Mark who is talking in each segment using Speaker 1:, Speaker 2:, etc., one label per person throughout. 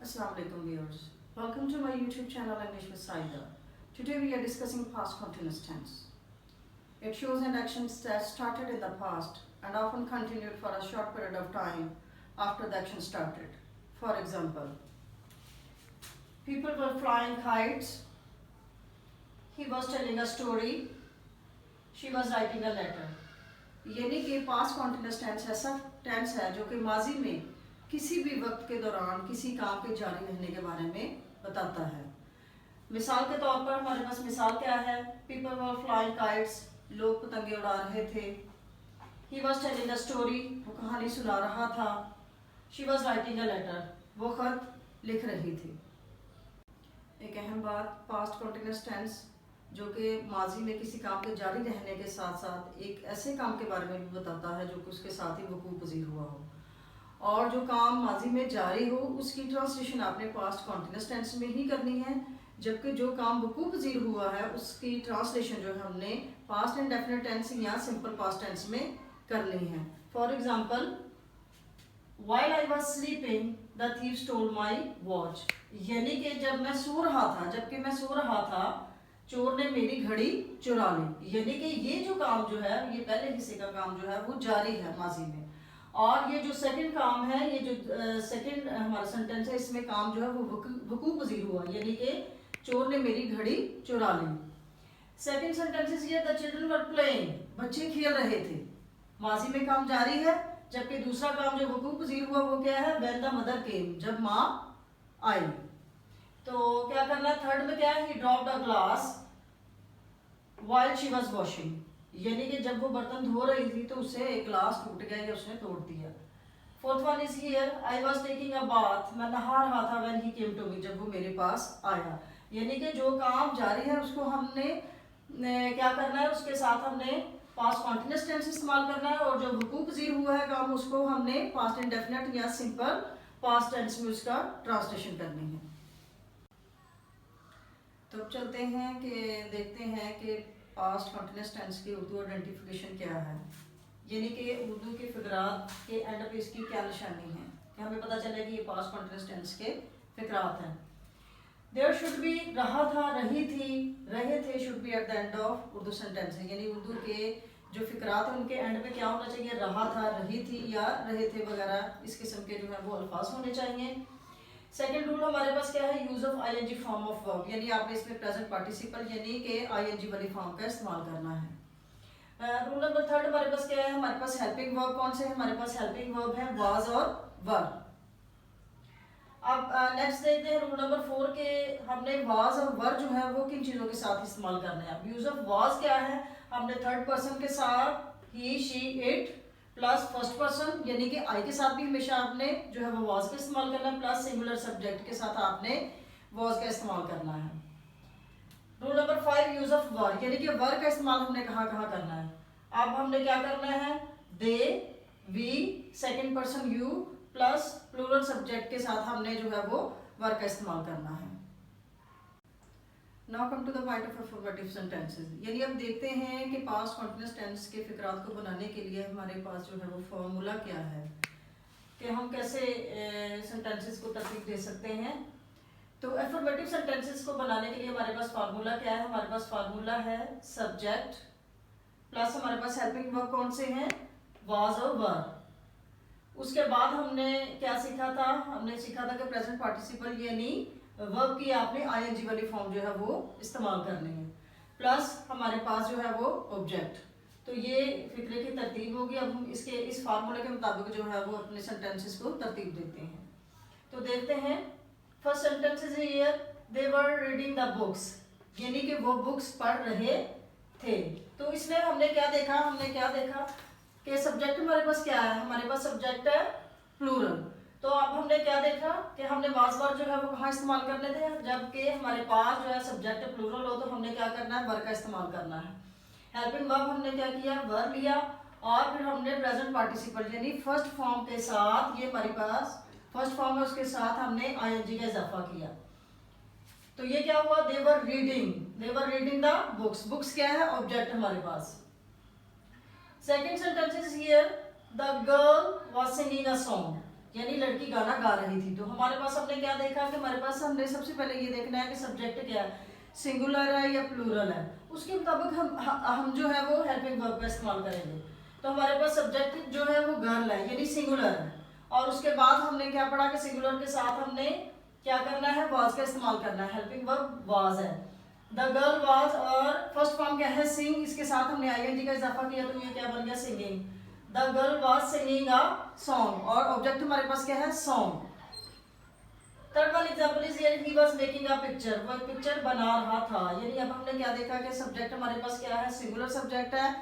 Speaker 1: Assalamualaikum viewers. Welcome to my YouTube channel English with Saida. Today we are discussing past continuous tense. It shows an action that started in the past and often continued for a short period of time after the action started. For example, people were flying kites, he was telling a story, she was writing a letter. यानी कि past continuous tense ऐसा tense है जो कि माजी में किसी भी वक्त के दौरान किसी काम के जारी रहने के बारे में बताता है। मिसाल के तौर पर हमारे पास मिसाल क्या है? पीपल वर फ्लाइंग काइट्स, लोग पतंगे उड़ा रहे थे। He was telling a story, वो कहानी सुना रहा था। She was writing a letter, वो खत लिख रही थी। एक अहम बात, पास्ट कॉन्टिन्यूस टेंस जो कि माजी में किसी काम के जारी रहने के साथ साथ एक ऐसे काम के बारे में भी बताता है जो कि उसके साथ ही वकूअ पज़ीर हुआ हो, और जो काम माजी में जारी हो उसकी ट्रांसलेशन आपने पास्ट कॉन्टिन्यूस टेंस में ही करनी है, जबकि जो काम वकूअ पज़ीर हुआ है उसकी ट्रांसलेशन जो है हमने पास्ट इंडेफिनिट टेंस या सिंपल पास्ट टेंस में करनी है। For example, while I was sleeping the thief stole my watch, यानी कि जब मैं सो रहा था, जबकि मैं सो रहा था चोर ने मेरी घड़ी चुरा ली। यानी कि ये जो काम जो है, ये पहले हिस्से का काम जो है वो जारी है माजी में, और ये जो सेकंड काम है, ये जो सेकंड हमारा सेंटेंस है, इसमें काम जो है वो वकूअ पज़ीर हुआ, यानी कि चोर ने मेरी घड़ी चुरा ली। Second sentence is here the children were playing, बच्चे खेल रहे थे। माजी में काम जारी है, जबकि दूसरा काम जो वकूअ पज़ीर हुआ वो क्या है? व्हेन द मदर केम, जब माँ आई। तो क्या करना है? थर्ड में क्या है? ही dropped a glass while she was washing, यानी कि जब वो बर्तन धो रही थी तो उससे एक ग्लास टूट गया या उसने तोड़ दिया। Fourth one is here I was taking a bath, मैं नहा रहा था when he came to me, जब वो मेरे पास आया। यानी कि जो काम जारी है उसको हमने क्या करना है? उसके साथ हमने पास्ट कॉन्टिन्यूस टेंस इस्तेमाल करना है, और जो वकूअ पज़ीर हुआ है काम उसको हमने पास्ट इंडेफिनिट या सिंपल पास्ट टेंस में उसका ट्रांसलेशन करनी है। तो अब चलते हैं कि देखते हैं कि पास्ट कॉन्टिन्यूस टेंस की उर्दू आइडेंटिफिकेशन क्या है, यानी कि उर्दू के फिकरात के एंड पे इसकी क्या निशानी है कि हमें पता चले कि ये पास्ट कॉन्टिन्यूस टेंस के फिकरात हैं। देयर शुड बी, रहा था, रही थी, रहे थे, should be at the end of Urdu sentence है, यानी उर्दू के जो फिकरात हैं उनके एंड पे क्या होना चाहिए? रहा था, रही थी या रहे थे वगैरह इस किस्म के जो है वो अल्फाज होने चाहिए। सेकेंड रूल हमारे पास क्या है? Use of ING form of verb, यानी आपने इसमें प्रेजेंट पार्टिसिपल यानी कि आईएनजी वाली फॉर्म का इस्तेमाल करना है। रूल नंबर थर्ड हमारे पास क्या है? हमारे पास हेल्पिंग वर्ब कौन से है? हमारे पास हेल्पिंग वर्ब है वाज और वर। अब नेक्स्ट देखते हैं रूल नंबर 4 के हमने वाज और वर जो है वो किन चीजों के साथ इस्तेमाल करने हैं। यूज ऑफ वाज क्या है? हमने थर्ड पर्सन के साथ ही, she, it plus first person यानी कि आई के साथ भी हमेशा आपने जो है वो वाज का इस्तेमाल करना है, प्लस सिंगुलर सब्जेक्ट के साथ आपने वाज का इस्तेमाल करना है। रूल नंबर 5 यूज ऑफ वर, यानी कि वर का इस्तेमाल हमने कहाँ कहाँ करना है। अब हमने क्या करना है? They, we, second person you plus plural subject के साथ हमने जो है वो वर का इस्तेमाल करना है। Now come to the point of affirmative sentences, यानी अब देखते हैं कि पास्ट कॉन्टिन्यूस टेंस के फिकरात को बनाने के लिए हमारे पास जो है वो फॉर्मूला क्या है कि हम कैसे सेंटेंसेस को तरतीब दे सकते हैं। तो अफर्मेटिव सेंटेंसेस को बनाने के लिए हमारे पास फार्मूला क्या है? हमारे पास फार्मूला है सब्जेक्ट प्लस हमारे पास हेल्पिंग वर्ब कौन से हैं? वाज और वर। उसके बाद हमने क्या सीखा था? हमने सीखा था कि प्रेजेंट पार्टिसिपल यानी वर्ब की आपने आईएनजी वाली फॉर्म जो है वो इस्तेमाल करनी है, प्लस हमारे पास जो है वो ऑब्जेक्ट। तो ये फिक्रे की तरतीब होगी। अब हम इसके इस फार्मूले के मुताबिक जो है वो अपने सेंटेंसेस को तरतीब देते हैं। तो देखते हैं, first sentence is here they were reading the books, यानी कि वो बुक्स पढ़ रहे थे। तो इसमें हमने क्या देखा? हमने क्या देखा कि सब्जेक्ट हमारे पास क्या है? हमारे पास सब्जेक्ट है प्लूरल। तो अब हमने क्या देखा कि हमने वाज वर जो है वो कहाँ इस्तेमाल करने थे? जबकि हमारे पास जो है सब्जेक्ट प्लूरल हो तो हमने क्या करना है? वर का इस्तेमाल करना है। हेल्पिंग वर्ब हमने क्या किया? वर लिया, और फिर हमने प्रेजेंट पार्टिसिपल यानी फर्स्ट फॉर्म के साथ, ये हमारे पास फर्स्ट फॉर्म है, उसके साथ हमने आईएनजी का इजाफा किया। तो ये क्या हुआ? They were reading the books. Books क्या है? ऑब्जेक्ट हमारे पास। Second sentence is here the girl was singing a song, यानी लड़की गाना गा रही थी। तो हमारे पास हमने क्या देखा कि हमारे पास हमने सबसे पहले ये देखना है कि सब्जेक्ट क्या है, सिंगुलर है या प्लूरल है। उसके मुताबिक हम जो है वो हेल्पिंग वर्ब का इस्तेमाल करेंगे। तो हमारे पास सब्जेक्ट जो है वो गर्ल है यानी सिंगुलर है, और उसके बाद हमने क्या पढ़ा कि सिंगुलर के साथ हमने क्या करना है, वाज का इस्तेमाल करना है। हेल्पिंग वर्ब वाज है। द गर्ल वाज, और फर्स्ट फॉर्म क्या है, सिंग, इसके साथ हमने आईएनजी का इजाफा किया तो ये क्या बन गया, singing. The girl was singing a song, और ऑब्जेक्ट हमारे पास क्या है, song. Third one example is here, he was making a picture, वो एक पिक्चर बना रहा था। यानी अब हमने क्या देखा कि सब्जेक्ट हमारे पास क्या है, सिंगुलर सब्जेक्ट है।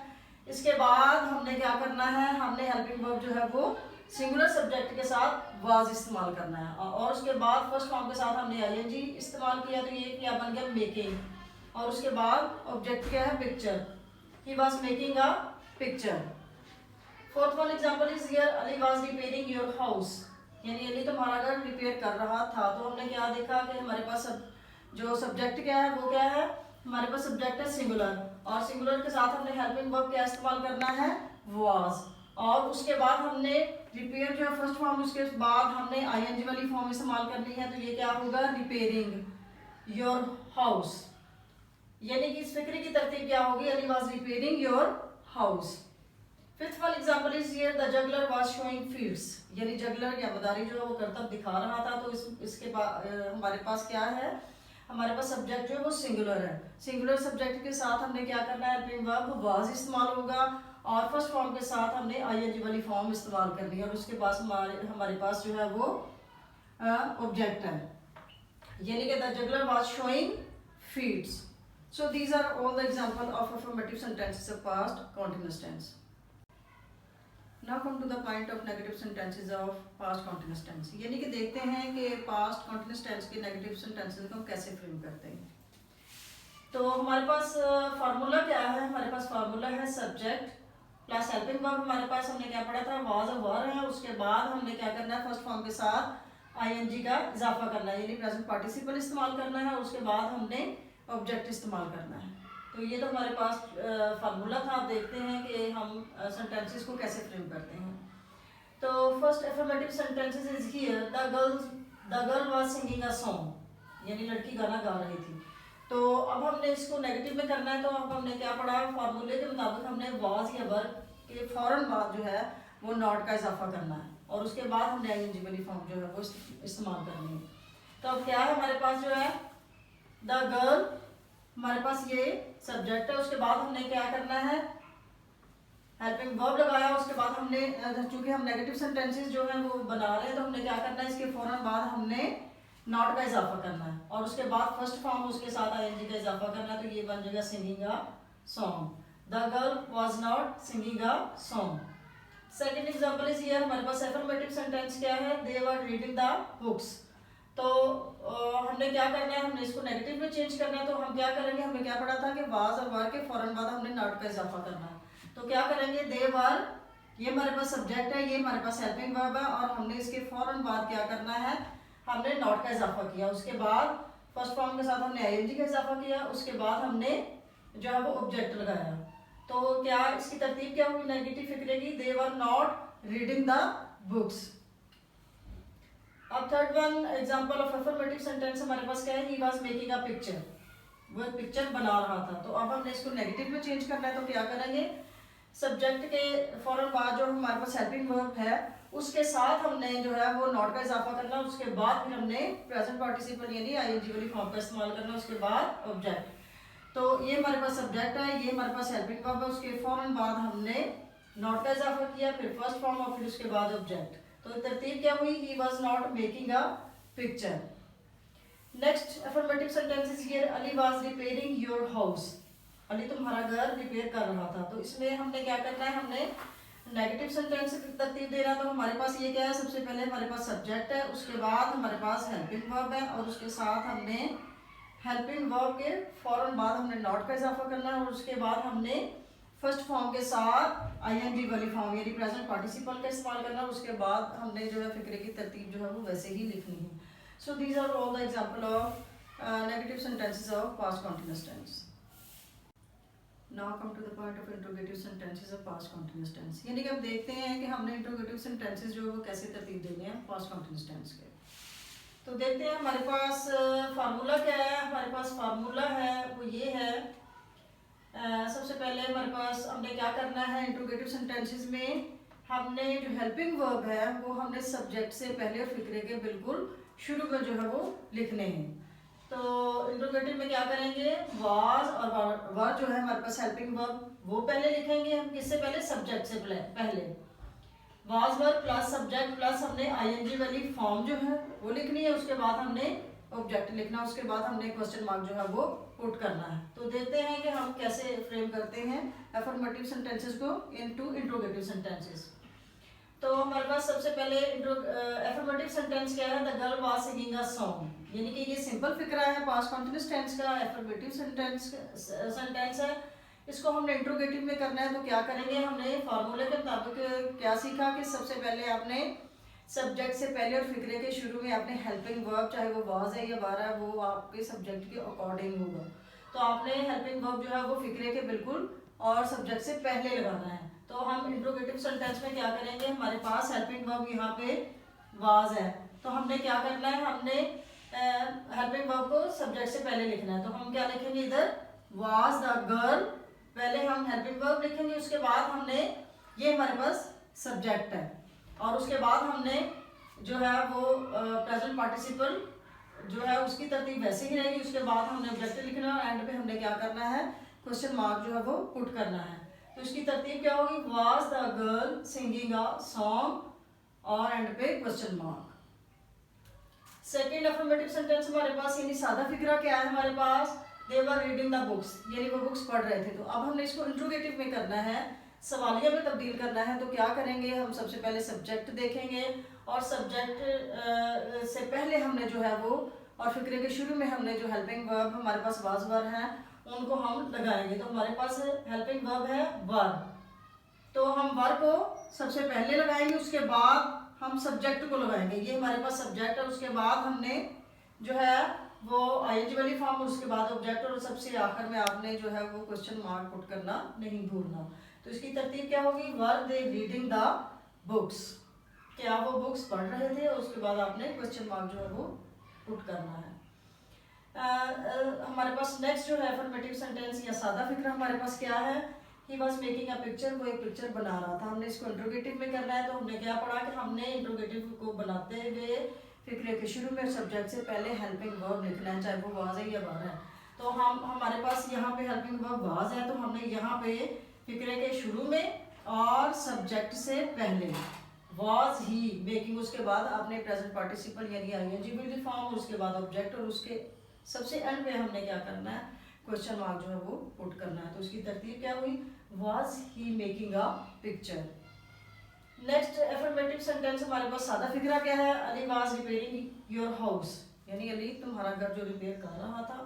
Speaker 1: इसके बाद हमने क्या करना है, हमने हेल्पिंग वर्ब जो है वो सिंगुलर सब्जेक्ट के साथ वाज इस्तेमाल करना है, और उसके बाद फर्स्ट फॉर्म के साथ हमने आईएनजी इस्तेमाल किया तो ये क्या बन गया, मेकिंग। और उसके बाद ऑब्जेक्ट क्या है, picture, he was making a picture. Fourth one example is here, Ali was repairing your house, यानी अली तुम्हारा घर रिपेयर कर रहा था। तो हमने क्या देखा कि हमारे पास जो सब्जेक्ट क्या है वो क्या है, हमारे पास सब्जेक्ट है सिंगुलर, और सिंगुलर के साथ हमने हेल्पिंग वर्ब क्या इस्तेमाल करना है, वाज। और उसके बाद हमने रिपेयर जो है फर्स्ट फॉर्म, उसके बाद हमने आईएनजी वाली फॉर्म इस्तेमाल करनी है तो ये क्या होगा, रिपेयरिंग योर हाउस। यानी कि इस फिक्रे की तरतीब क्या होगी, Ali was repairing your house. Fifth one example is here, the juggler was showing fields, यानी जगलर या मदारी जो है वो करतब दिखा रहा था। तो इसके बाद हमारे पास क्या है, हमारे पास सब्जेक्ट जो है वो सिंगुलर है। सिंगुलर सब्जेक्ट के साथ हमने क्या करना है, हेल्पिंग वर्ब वाज इस्तेमाल होगा, और फर्स्ट फॉर्म के साथ हमने आईएनजी वाली फॉर्म इस्तेमाल करनी है, और उसके पास हमारे पास जो है वो ऑब्जेक्ट है, यानी कि the juggler was showing fields. So these are all the example of affirmative sentences of past continuous tense. Now come to the point of negative sentences of past continuous tense. यानी कि देखते हैं कि past continuous tense के negative sentences को हम कैसे frame करते हैं। तो हमारे पास फार्मूला क्या है, हमारे पास फार्मूला है सब्जेक्ट प्लस हेल्पिंग वर्ब। हमारे पास हमने क्या पढ़ा था, वाज और वर है। उसके बाद हमने क्या करना है, फर्स्ट फॉर्म के साथ आईएनजी का इजाफा करना है, यानी प्रेजेंट पार्टिसिपल इस्तेमाल करना है। उसके बाद हमने ऑब्जेक्ट इस्तेमाल करना है। तो ये तो हमारे पास फार्मूला था। आप देखते हैं कि हम सेंटेंसेस को कैसे फ्रेम करते हैं। तो first affirmative sentences is here, the girl was singing a song, यानी लड़की गाना गा रही थी। तो अब हमने इसको नेगेटिव में करना है, तो अब हमने क्या पढ़ा, फार्मूले के मुताबिक हमने वाज या वर के फौरन बाद जो है वो नॉट का इजाफा करना है, और उसके बाद हमने आईएनजी वाली फॉर्म जो है वो इस्तेमाल करनी है। तो अब क्या है, हमारे पास जो है द गर्ल, हमारे पास ये सब्जेक्ट है। उसके बाद हमने क्या करना है, हेल्पिंग वर्ब लगाया। उसके बाद हमने, चूंकि हम नेगेटिव सेंटेंसेस जो है वो बना रहे हैं, तो हमने क्या करना है, इसके फौरन बाद हमने नॉट का इजाफा करना है, और उसके बाद फर्स्ट फॉर्म उसके साथ आईएनजी का इजाफा करना है। तो ये बन जाएगा singing a song, the girl was not singing a song. Second example is here, हमारे पास अफर्मेटिव सेंटेंस क्या है, दे वर रीडिंग द बुक्स। तो हमने क्या करना है, हमने इसको नेगेटिव में चेंज करना है। तो हम क्या करेंगे, हमने क्या पढ़ा था कि वाज और वर के फौरन बाद हमने नॉट का इजाफा करना है। तो क्या करेंगे, दे वर, ये हमारे पास सब्जेक्ट है, ये हमारे पास हेल्पिंग वर्ब है, और हमने इसके फौरन बाद क्या करना है, हमने नॉट का इजाफा किया। उसके बाद फर्स्ट फॉर्म के साथ हमने आईएनजी का इजाफा किया। उसके बाद हमने जो है वो ऑब्जेक्ट लगाया। तो क्या इसकी तरतीब क्या हुई नेगेटिव फिक्रे की, they were not reading the books. अब third one example of affirmative sentence हमारे पास क्या है, he was making a picture, वो पिक्चर बना रहा था। तो अब हमने इसको नेगेटिव में चेंज करना है। तो क्या करेंगे, सब्जेक्ट के फौरन बाद जो हमारे पास हेल्पिंग वर्ब है उसके साथ हमने जो है वो नॉट का इजाफा करना। उसके बाद फिर हमने प्रेजेंट पार्टिसिपल यानी आईएनजी वाली फॉर्म का इस्तेमाल करना। उसके बाद ऑब्जेक्ट। तो ये हमारे पास सब्जेक्ट है, ये हमारे पास हेल्पिंग वर्ब है, उसके फौरन बाद हमने नॉट का इजाफा किया, फिर फर्स्ट फॉर्म और फिर उसके बाद ऑब्जेक्ट। तो तरतीब क्या हुई, he was not making a picture. Next affirmative sentence is here, Ali was repairing your house, Ali तुम्हारा घर रिपेयर कर रहा था। तो इसमें हमने क्या करना है, हमने नेगेटिव सेंटेंस की तरतीब देना। तो हमारे पास ये क्या है, सबसे पहले हमारे पास सब्जेक्ट है, उसके बाद हमारे पास हेल्पिंग वर्ब है, और उसके साथ हमने हेल्पिंग वर्ब के फौरन बाद हमने नॉट का इजाफा करना है, और उसके बाद हमने फर्स्ट फॉर्म के साथ आईएनजी वाली फॉर्म यानी प्रेजेंट पार्टिसिपल का इस्तेमाल करना। उसके बाद हमने जो है फिक्रे की तरतीब जो है वो वैसे ही लिखनी है। So these are all the example of negative sentences of past continuous tense. Now come to the point of interrogative sentences of past continuous tense. यानी कि अब देखते हैं कि हमने इंट्रोगेटिव सेंटेंसेस जो है वो कैसे तरतीब देने हैं पास्ट कंटिन्यूअस टेंस के। तो देखते हैं हमारे पास फार्मूला क्या है। हमारे पास फार्मूला है वो ये है, सबसे पहले हमारे पास हमने क्या करना है, इंट्रोगेटिव सेंटेंसेस में हमने जो हेल्पिंग वर्ब है वो हमने सब्जेक्ट से पहले और फिक्रे के बिल्कुल शुरू में जो है वो लिखने हैं। तो इंट्रोगेटिव में क्या करेंगे, वाज और वर जो है हमारे पास हेल्पिंग वर्ब वो पहले लिखेंगे हम, किससे पहले, सब्जेक्ट से पहले। Was were plus subject plus हमने आईएनजी वाली फॉर्म जो है वो लिखनी है, उसके बाद हमने ऑब्जेक्ट लिखना, उसके बाद हमने क्वेश्चन मार्क जो है वो पुट करना है। तो देखते हैं कि हम कैसे फ्रेम करते हैं अफर्मेटिव सेंटेंसेस को इनटू इंट्रोगेटिव सेंटेंसेस। तो हमारे पास सबसे पहले अफर्मेटिव सेंटेंस क्या है, the girl was singing a song. यानी कि ये सिंपल फिक्रा है पास्ट कंटीन्यूअस टेंस का, अफर्मेटिव सेंटेंस है। इसको हमने इंट्रोगेटिव में करना है तो क्या करेंगे, हमने फार्मूले के मुताबिक क्या सीखा कि सबसे पहले आपने सब्जेक्ट से पहले और फिक्रे के शुरू में आपने हेल्पिंग वर्ब, चाहे वो वाज है या वार है, वो आपके सब्जेक्ट के अकॉर्डिंग होगा। तो आपने हेल्पिंग वर्ब जो है वो फिक्रे के बिल्कुल और सब्जेक्ट से पहले लगाना है। तो हम इंट्रोगेटिव सेंटेंस में क्या करेंगे, हमारे पास हेल्पिंग वर्ब यहाँ पे वाज है, तो हमने क्या करना है, हमने हेल्पिंग वर्ब को सब्जेक्ट से पहले लिखना है। तो हम क्या लिखेंगे, इधर वाज द गर्ल, पहले हम हेल्पिंग वर्ब लिखेंगे, उसके बाद हमने, ये हमारे पास सब्जेक्ट है, और उसके बाद हमने जो है वो प्रेजेंट पार्टिसिपल जो है उसकी तरतीब वैसे ही रहेगी। उसके बाद हमने ऑब्जेक्ट लिखना है, एंड पे हमने क्या करना है, क्वेश्चन मार्क जो है वो पुट करना है। तो इसकी तरतीब क्या होगी, was the girl singing a song और एंड पे question mark. Second affirmative sentence हमारे पास, यानी सादा फिक्रा क्या है हमारे पास, दे वर रीडिंग द बुक्स, यानी वो बुक्स पढ़ रहे थे। तो अब हमने इसको इंट्रोगेटिव में करना है, सवालिया में तब्दील करना है। तो क्या करेंगे, हम सबसे पहले सब्जेक्ट देखेंगे और सब्जेक्ट से पहले हमने जो है वो और फिक्रे के शुरू में हमने जो हेल्पिंग वर्ब हमारे पास वाज वर है उनको हम लगाएंगे। तो हमारे पास हेल्पिंग वर्ब है वर, तो हम वर को सबसे पहले लगाएंगे, उसके बाद हम सब्जेक्ट को लगाएंगे। ये हमारे पास सब्जेक्ट है, उसके बाद हमने जो है वो आईएनजी वाली फॉर्म, उसके बाद ऑब्जेक्ट, और सबसे आखिर में आपने जो है वो क्वेश्चन मार्क पुट करना नहीं भूलना। तो इसकी तरतीब क्या होगी, वर दे रीडिंग द बुक्स, क्या वो बुक्स पढ़ रहे थे, और उसके बाद आपने क्वेश्चन मार्क जो है वो पुट करना है। हमारे पास नेक्स्ट जो है अफर्मेटिव सेंटेंस या सादा फिक्रा हमारे पास क्या है, he was making a picture, वो एक पिक्चर बना रहा था। हमने इसको इंट्रोगेटिव में करना है, तो हमने क्या पढ़ा कि हमने इंट्रोगेटिव को बनाते हुए फिक्रे के शुरू में सब्जेक्ट से पहले हेल्पिंग वर्ब लिखना है, चाहे वो वाज है या वार है। तो हम हमारे पास यहाँ पे हेल्पिंग वर्ब वाज है, तो हमने यहाँ पे फिक्रे के शुरू में और सब्जेक्ट से पहले वाज ही मेकिंग, उसके बाद आपने प्रेजेंट पार्टिसिपल यानी आईएनजी वाली फॉर्म, उसके बाद ऑब्जेक्ट, और उसके सबसे एंड पे हमने क्या करना है, क्वेश्चन मार्क जो है वो पुट करना है। तो उसकी तरतीब क्या हुई, was he making a picture. Next affirmative sentence हमारे पास सादा फिक्रा क्या है, Ali was repairing your house, यानी अली तुम्हारा घर जो रिपेयर कर रहा था।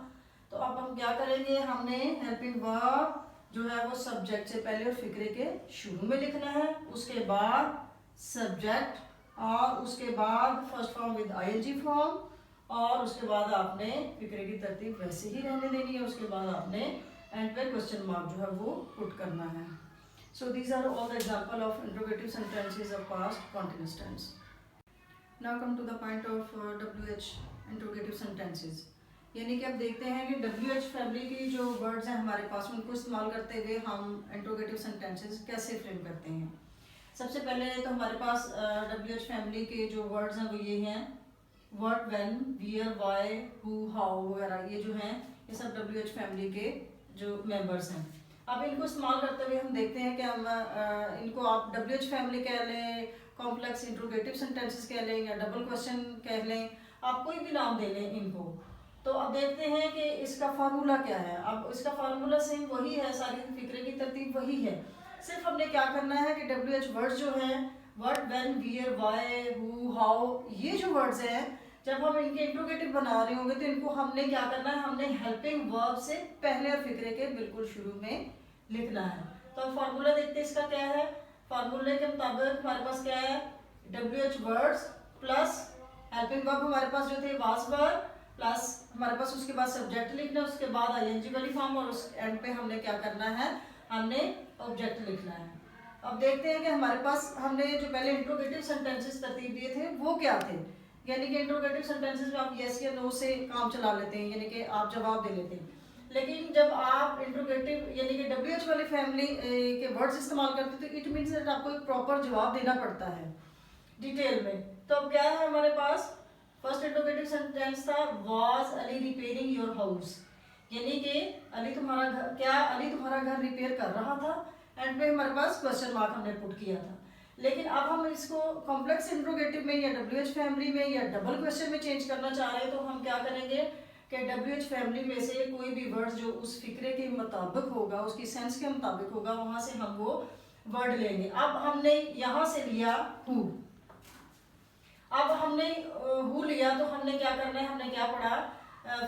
Speaker 1: तो अब हम क्या करेंगे, हमने हेल्पिंग वर्ब जो है वो सब्जेक्ट से पहले और फिक्रे के शुरू में लिखना है, उसके बाद सब्जेक्ट, और उसके बाद first form with ING form, और उसके बाद आपने फिक्रे की तरतीब वैसे ही रहने देनी है। उसके बाद आपने एंड पे क्वेश्चन मार्क जो है वो पुट करना है। So these are all the example of interrogative sentences of past continuous tense. Now come to the point of WH interrogative sentences. यानी कि अब देखते हैं कि WH फैमिली की जो वर्ड्स हैं हमारे पास, उनको इस्तेमाल करते हुए हम इंट्रोगेटिव सेंटेंसेस कैसे फ्रेम करते हैं। सबसे पहले तो हमारे पास WH फैमिली के जो वर्ड्स हैं वो ये हैं, what, when, where, why, who, how वगैरह, ये जो हैं ये सब WH फैमिली के जो मेंबर्स हैं। अब इनको इस्तेमाल करते हुए हम देखते हैं कि हम इनको आप WH फैमिली कह लें, कॉम्प्लेक्स इंट्रोगेटिव सेंटेंसेस कह लें, या डबल क्वेश्चन कह लें, आप कोई भी नाम दे लें इनको। तो अब देखते हैं कि इसका फार्मूला क्या है। अब इसका फार्मूला सेम वही है, सारी फिक्रे की तरतीब वही है, सिर्फ हमने क्या करना है कि WH वर्ड्स जो हैं, what, when, where, why, who, how, ये जो वर्ड्स हैं जब हम इनके इंट्रोगेटिव बना रहे होंगे तो इनको हमने क्या करना है, हमने हेल्पिंग वर्ब से पहले और फिक्रे के बिल्कुल शुरू में लिखना है। तो फार्मूला देखते हैं इसका क्या है। फार्मूले के मुताबिक हमारे पास क्या है, WH words plus helping verb हमारे पास जो थे वाज वर, प्लस हमारे पास उसके बाद सब्जेक्ट लिखना है, उसके बाद आईएनजी वाली फॉर्म, और उस एंड पे हमने क्या करना है, हमने ऑब्जेक्ट लिखना है। अब देखते हैं कि हमारे पास हमने जो पहले इंट्रोगेटिव सेंटेंसेस तरतीब दिए थे वो क्या थे। यानी कि इंट्रोगेटिव सेंटेंसेस में आप यस या नो से काम चला लेते हैं, यानी कि आप जवाब दे लेते हैं। लेकिन जब आप इंट्रोगेटिव यानी कि WH वाली फैमिली के वर्ड्स इस्तेमाल करते हैं तो इट मीन्स दैट आपको एक प्रॉपर जवाब देना पड़ता है डिटेल में। तो अब क्या है हमारे पास, फर्स्ट इंट्रोगेटिव सेंटेंस था was Ali repairing your house, यानी कि अली तुम्हारा घर, क्या अली तुम्हारा घर रिपेयर कर रहा था, एंड पे हमारे पास क्वेश्चन मार्क हमने पुट किया था। लेकिन अब हम इसको कॉम्प्लेक्स इंट्रोगेटिव में या WH फैमिली में या डबल क्वेश्चन में चेंज करना चाह रहे हैं, तो हम क्या करेंगे कि WH फैमिली में से कोई भी वर्ड जो उस फिक्रे के मुताबिक होगा, उसकी सेंस के मुताबिक होगा, वहां से हम वो वर्ड लेंगे। अब हमने यहाँ से लिया हु, अब हमने हु लिया तो हमने क्या करना है, हमने क्या पढ़ा,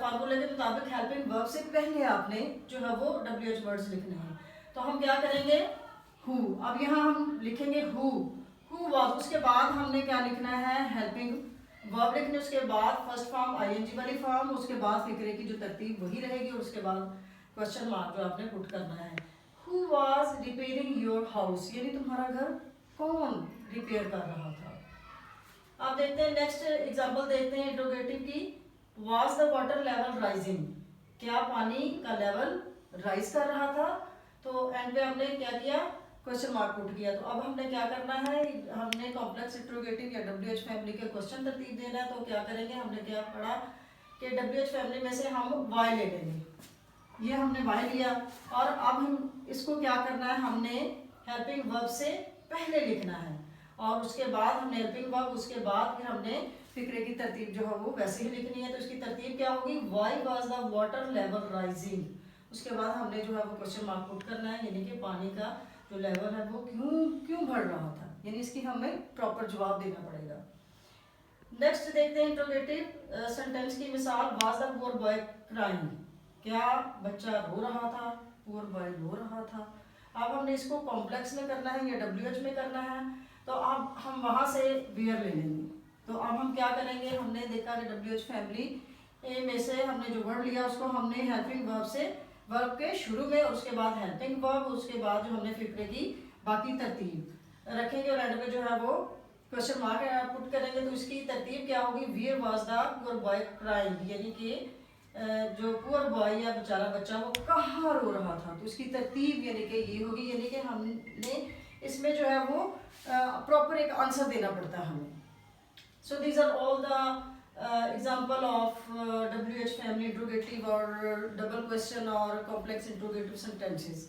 Speaker 1: फार्मूले के मुताबिक हेल्पिंग वर्ब से पहले आपने जो है वो WH वर्ड्स लिखने हैं। तो हम क्या करेंगे हु, अब यहाँ हम लिखेंगे हु वाज, उसके बाद हमने क्या लिखना है, हेल्पिंग वर्ब लिखने, उसके बाद फर्स्ट फॉर्म आईएनजी वाली फॉर्म, उसके बाद फिक्रे की जो तरतीब वही रहेगी, और उसके बाद क्वेश्चन मार्क जो आपने पुट करना है। Who was repairing your house, यानी तुम्हारा घर कौन रिपेयर कर रहा था। अब देखते हैं नेक्स्ट एग्जांपल देखते हैं इंट्रोगेटिव की, was the water level rising, क्या पानी का लेवल राइज कर रहा था। तो एंड पे हमने क्या किया, क्वेश्चन मार्क पुट किया। तो अब हमने क्या करना है, हमने कॉम्प्लेक्स इंट्रोगेटिव या WH फैमिली के क्वेश्चन तरतीब देना है। तो क्या करेंगे, हमने क्या पढ़ा कि WH फैमिली में से हम वाई ले लेंगे, ये हमने वाई लिया, और अब हम इसको क्या करना है, हमने हेल्पिंग वर्ब से पहले लिखना है, और उसके बाद हमने हेल्पिंग वर्ब, उसके बाद फिर हमने फिक्रे की तरतीब जो है वो वैसे ही लिखनी है। तो इसकी तरतीब क्या होगी, why was the water level rising, उसके बाद हमने जो है वो क्वेश्चन मार्क पुट करना है, यानी कि पानी का जो लेवल है वो क्यों बढ़ रहा था, यानी इसकी हमें प्रॉपर जवाब देना पड़ेगा। नेक्स्ट देखते हैं इंट्रोगेटिव सेंटेंस की मिसाल, was the poor boy crying, क्या बच्चा रो रहा था, पुअर बॉय रो रहा था। अब हमने इसको कॉम्प्लेक्स में करना है या WH में करना है, तो अब हम वहां से वेयर ले लेंगे। तो अब हम क्या करेंगे, हमने देखा कि WH फैमिली में से हमने जो वर्ड लिया उसको हमने हेल्पिंग वर्ब से, वर्ब के शुरू में, और उसके बाद हेल्पिंग वर्ब, उसके बाद जो हमने फिक्रे की बाकी तरतीब रखेंगे, और एंड पे जो है वो क्वेश्चन मार्क पुट करेंगे। तो इसकी तरतीब क्या होगी, where was the poor boy crying, यानी कि जो पुअर बॉय या बेचारा बच्चा वो कहाँ रो रहा था। तो इसकी तरतीब यानी कि ये होगी, यानी कि हमने इसमें जो है वो प्रॉपर एक आंसर देना पड़ता है हमें। So these are all the example of WH family interrogative और डबल क्वेश्चन और कॉम्प्लेक्स इंट्रोगेटिव सेंटेंसेस,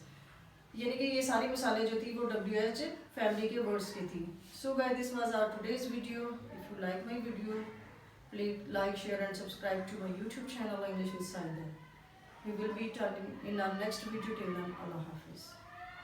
Speaker 1: यानी कि ये सारी मिसालें जो थी वो WH फैमिली के वर्ड्स की थी। So guys, this was our today's video. If you like my video, please like, share and subscribe to my YouTube channel English with Saida. We will be talking in our next video. Till then, Allah Hafiz.